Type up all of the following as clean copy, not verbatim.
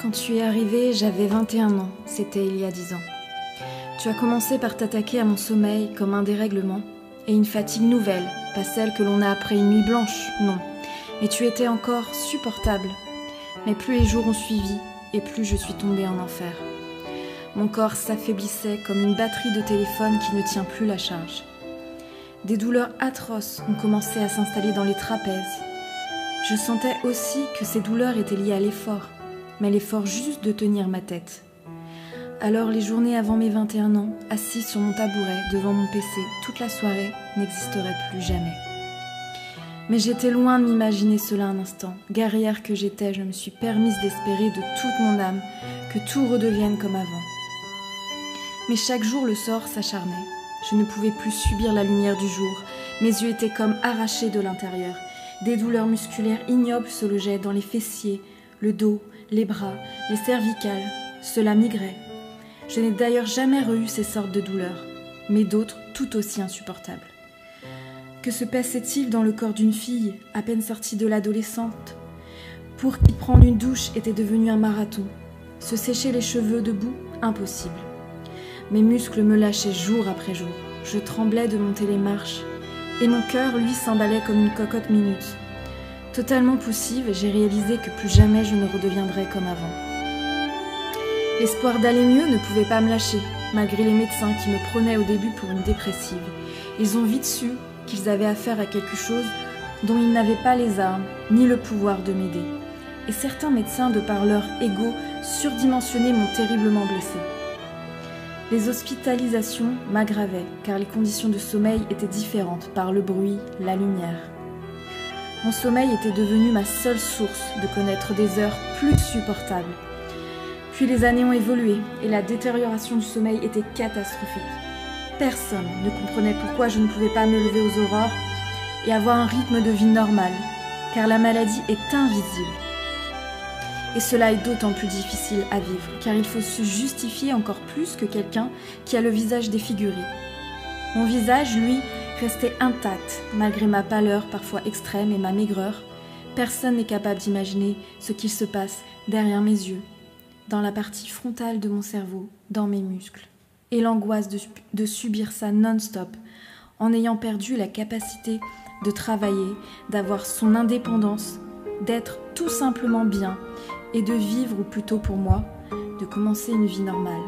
Quand tu es arrivé, j'avais 21 ans, c'était il y a 10 ans. Tu as commencé par t'attaquer à mon sommeil comme un dérèglement, et une fatigue nouvelle, pas celle que l'on a après une nuit blanche, non. Mais tu étais encore supportable. Mais plus les jours ont suivi, et plus je suis tombée en enfer. Mon corps s'affaiblissait comme une batterie de téléphone qui ne tient plus la charge. Des douleurs atroces ont commencé à s'installer dans les trapèzes. Je sentais aussi que ces douleurs étaient liées à l'effort, mais l'effort juste de tenir ma tête. Alors les journées avant mes 21 ans, assis sur mon tabouret devant mon PC toute la soirée, n'existeraient plus jamais. Mais j'étais loin de m'imaginer cela un instant. Guerrière que j'étais, je me suis permise d'espérer de toute mon âme que tout redevienne comme avant. Mais chaque jour le sort s'acharnait. Je ne pouvais plus subir la lumière du jour. Mes yeux étaient comme arrachés de l'intérieur. Des douleurs musculaires ignobles se logeaient dans les fessiers, le dos, les bras, les cervicales. Cela migrait. Je n'ai d'ailleurs jamais eu ces sortes de douleurs, mais d'autres tout aussi insupportables. Que se passait-il dans le corps d'une fille, à peine sortie de l'adolescente, pour qui prendre une douche était devenu un marathon? Se sécher les cheveux debout, impossible. Mes muscles me lâchaient jour après jour. Je tremblais de monter les marches, et mon cœur, lui, s'emballait comme une cocotte minute. Totalement poussive, j'ai réalisé que plus jamais je ne redeviendrais comme avant. L'espoir d'aller mieux ne pouvait pas me lâcher, malgré les médecins qui me prenaient au début pour une dépressive. Ils ont vite su qu'ils avaient affaire à quelque chose dont ils n'avaient pas les armes ni le pouvoir de m'aider. Et certains médecins, de par leur ego surdimensionné, m'ont terriblement blessée. Les hospitalisations m'aggravaient, car les conditions de sommeil étaient différentes par le bruit, la lumière. Mon sommeil était devenu ma seule source de connaître des heures plus supportables. Puis les années ont évolué et la détérioration du sommeil était catastrophique. Personne ne comprenait pourquoi je ne pouvais pas me lever aux aurores et avoir un rythme de vie normal, car la maladie est invisible. Et cela est d'autant plus difficile à vivre, car il faut se justifier encore plus que quelqu'un qui a le visage défiguré. Mon visage, lui, restait intact, malgré ma pâleur parfois extrême et ma maigreur. Personne n'est capable d'imaginer ce qu'il se passe derrière mes yeux, dans la partie frontale de mon cerveau, dans mes muscles. Et l'angoisse de subir ça non-stop, en ayant perdu la capacité de travailler, d'avoir son indépendance, d'être tout simplement bien, et de vivre, ou plutôt pour moi, de commencer une vie normale,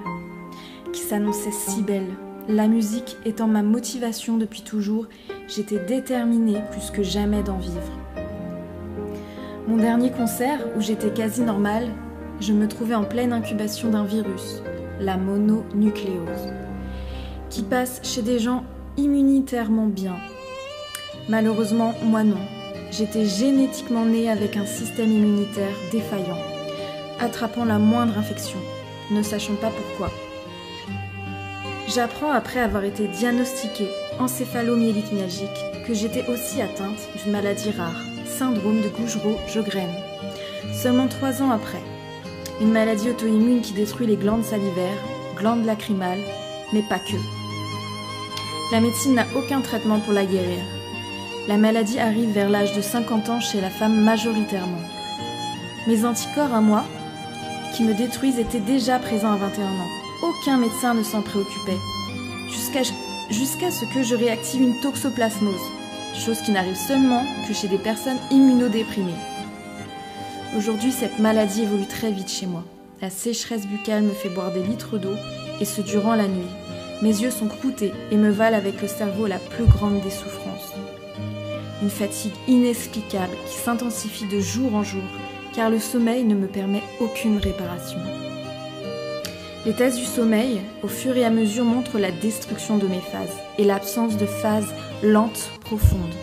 qui s'annonçait si belle. La musique étant ma motivation depuis toujours, j'étais déterminée plus que jamais d'en vivre. Mon dernier concert, où j'étais quasi normale, je me trouvais en pleine incubation d'un virus, la mononucléose, qui passe chez des gens immunitairement bien. Malheureusement, moi non. J'étais génétiquement née avec un système immunitaire défaillant, attrapant la moindre infection, ne sachant pas pourquoi. J'apprends après avoir été diagnostiquée encéphalomyélite myalgique que j'étais aussi atteinte d'une maladie rare, syndrome de Gougerot-Sjogren. Seulement 3 ans après, une maladie auto-immune qui détruit les glandes salivaires, glandes lacrymales, mais pas que. La médecine n'a aucun traitement pour la guérir. La maladie arrive vers l'âge de 50 ans chez la femme majoritairement. Mes anticorps à moi, qui me détruisent, étaient déjà présents à 21 ans. Aucun médecin ne s'en préoccupait, jusqu'à ce que je réactive une toxoplasmose, chose qui n'arrive seulement que chez des personnes immunodéprimées. Aujourd'hui, cette maladie évolue très vite chez moi. La sécheresse buccale me fait boire des litres d'eau, et ce durant la nuit. Mes yeux sont croûtés et me valent avec le cerveau la plus grande des souffrances. Une fatigue inexplicable qui s'intensifie de jour en jour, car le sommeil ne me permet aucune réparation. Les tests du sommeil, au fur et à mesure, montrent la destruction de mes phases et l'absence de phases lentes, profondes.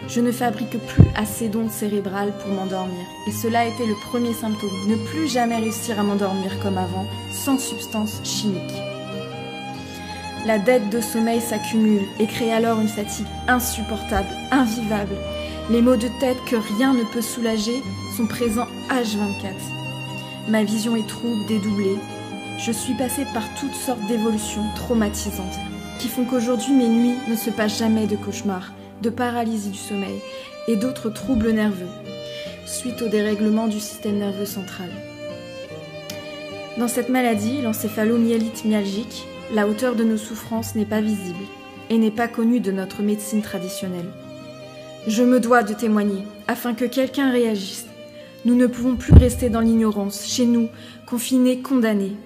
Je ne fabrique plus assez d'ondes cérébrales pour m'endormir, et cela a été le premier symptôme, ne plus jamais réussir à m'endormir comme avant, sans substance chimique. La dette de sommeil s'accumule et crée alors une fatigue insupportable, invivable. Les maux de tête que rien ne peut soulager sont présents H24. Ma vision est trouble, dédoublée. Je suis passée par toutes sortes d'évolutions traumatisantes qui font qu'aujourd'hui mes nuits ne se passent jamais de cauchemars, de paralysie du sommeil et d'autres troubles nerveux, suite au dérèglement du système nerveux central. Dans cette maladie, l'encéphalomyélite myalgique, la hauteur de nos souffrances n'est pas visible et n'est pas connue de notre médecine traditionnelle. Je me dois de témoigner, afin que quelqu'un réagisse. Nous ne pouvons plus rester dans l'ignorance, chez nous, confinés, condamnés.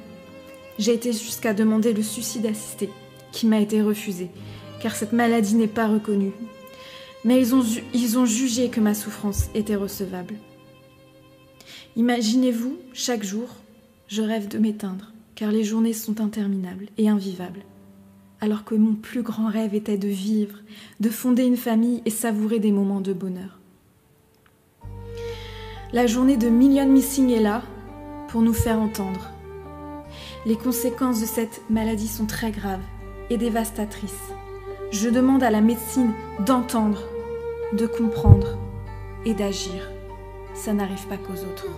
J'ai été jusqu'à demander le suicide assisté, qui m'a été refusé, car cette maladie n'est pas reconnue. Mais ils ont jugé que ma souffrance était recevable. Imaginez-vous, chaque jour, je rêve de m'éteindre, car les journées sont interminables et invivables. Alors que mon plus grand rêve était de vivre, de fonder une famille et savourer des moments de bonheur. La journée de Million Missing est là pour nous faire entendre. Les conséquences de cette maladie sont très graves et dévastatrices. Je demande à la médecine d'entendre, de comprendre et d'agir. Ça n'arrive pas qu'aux autres.